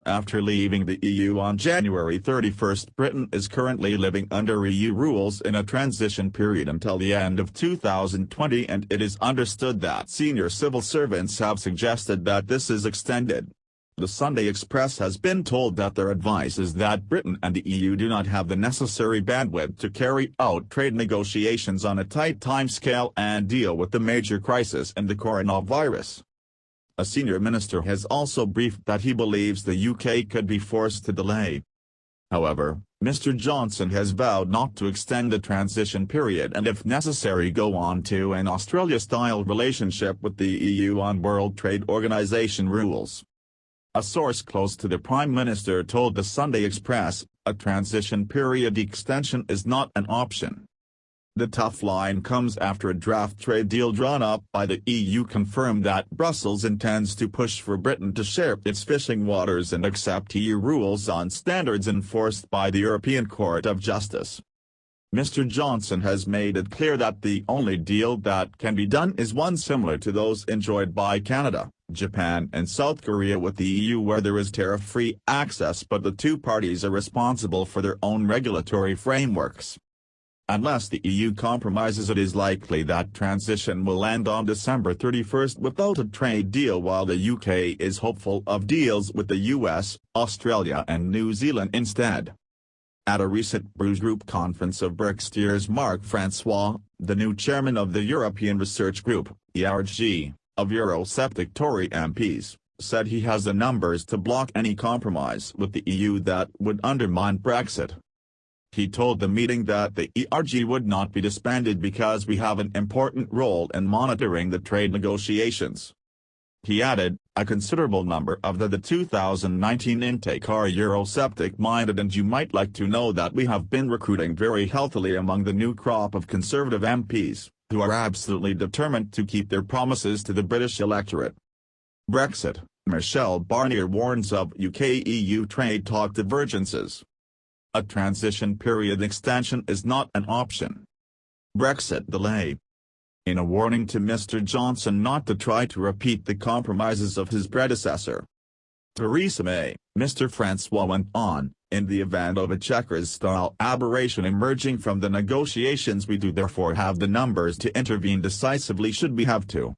After leaving the EU on January 31, Britain is currently living under EU rules in a transition period until the end of 2020, and it is understood that senior civil servants have suggested that this is extended. The Sunday Express has been told that their advice is that Britain and the EU do not have the necessary bandwidth to carry out trade negotiations on a tight timescale and deal with the major crisis in the coronavirus. A senior minister has also briefed that he believes the UK could be forced to delay. However, Mr. Johnson has vowed not to extend the transition period and if necessary go on to an Australia-style relationship with the EU on World Trade Organization rules. A source close to the Prime Minister told the Sunday Express, a transition period extension is not an option. The tough line comes after a draft trade deal drawn up by the EU confirmed that Brussels intends to push for Britain to share its fishing waters and accept EU rules on standards enforced by the European Court of Justice. Mr. Johnson has made it clear that the only deal that can be done is one similar to those enjoyed by Canada, Japan and South Korea with the EU where there is tariff-free access, but the two parties are responsible for their own regulatory frameworks. Unless the EU compromises, it is likely that transition will end on December 31 without a trade deal, while the UK is hopeful of deals with the US, Australia and New Zealand instead. At a recent Bruges Group conference of Brexiteers, Marc Francois, the new chairman of the European Research Group, ERG, of Eurosceptic Tory MPs, said he has the numbers to block any compromise with the EU that would undermine Brexit. He told the meeting that the ERG would not be disbanded because we have an important role in monitoring the trade negotiations. He added, a considerable number of the 2019 intake are Eurosceptic-minded, and you might like to know that we have been recruiting very healthily among the new crop of Conservative MPs, who are absolutely determined to keep their promises to the British electorate. Brexit, Michel Barnier warns of UK-EU trade talk divergences. A transition period extension is not an option. Brexit delay. In a warning to Mr. Johnson not to try to repeat the compromises of his predecessor, Theresa May, Mr. Francois went on, in the event of a Chequers-style aberration emerging from the negotiations, we do therefore have the numbers to intervene decisively should we have to.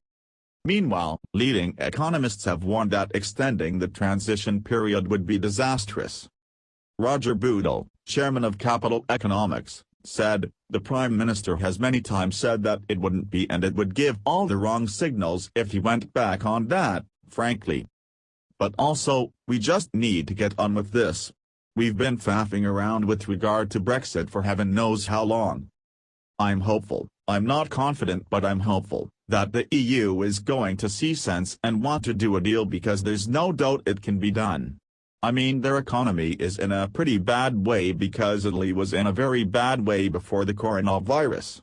Meanwhile, leading economists have warned that extending the transition period would be disastrous. Roger Boudel, chairman of Capital Economics, said, the Prime Minister has many times said that it wouldn't be, and it would give all the wrong signals if he went back on that, frankly. But also, we just need to get on with this. We've been faffing around with regard to Brexit for heaven knows how long. I'm hopeful, I'm not confident, but I'm hopeful, that the EU is going to see sense and want to do a deal, because there's no doubt it can be done. I mean, their economy is in a pretty bad way because Italy was in a very bad way before the coronavirus.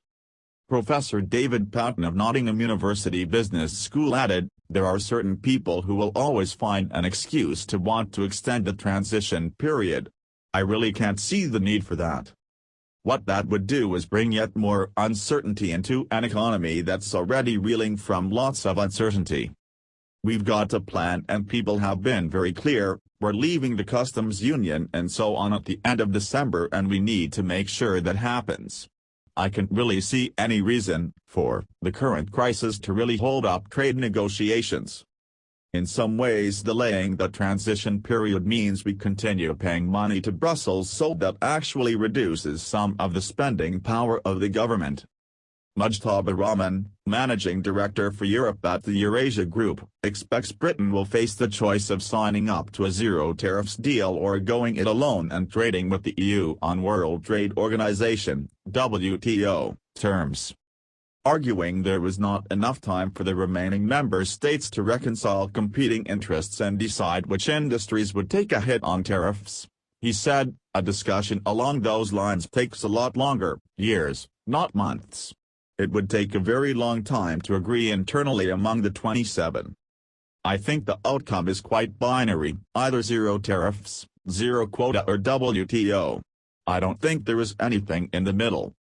Professor David Patton of Nottingham University Business School added, there are certain people who will always find an excuse to want to extend the transition period. I really can't see the need for that. What that would do is bring yet more uncertainty into an economy that's already reeling from lots of uncertainty. We've got a plan, and people have been very clear, we're leaving the customs union and so on at the end of December, and we need to make sure that happens. I can't really see any reason for the current crisis to really hold up trade negotiations. In some ways, delaying the transition period means we continue paying money to Brussels, so that actually reduces some of the spending power of the government. Mujtaba Rahman, managing director for Europe at the Eurasia Group, expects Britain will face the choice of signing up to a zero-tariffs deal or going it alone and trading with the EU on World Trade Organization (WTO) terms. Arguing there was not enough time for the remaining member states to reconcile competing interests and decide which industries would take a hit on tariffs, he said, a discussion along those lines takes a lot longer, years, not months. It would take a very long time to agree internally among the 27. I think the outcome is quite binary, either zero tariffs, zero quota or WTO. I don't think there is anything in the middle.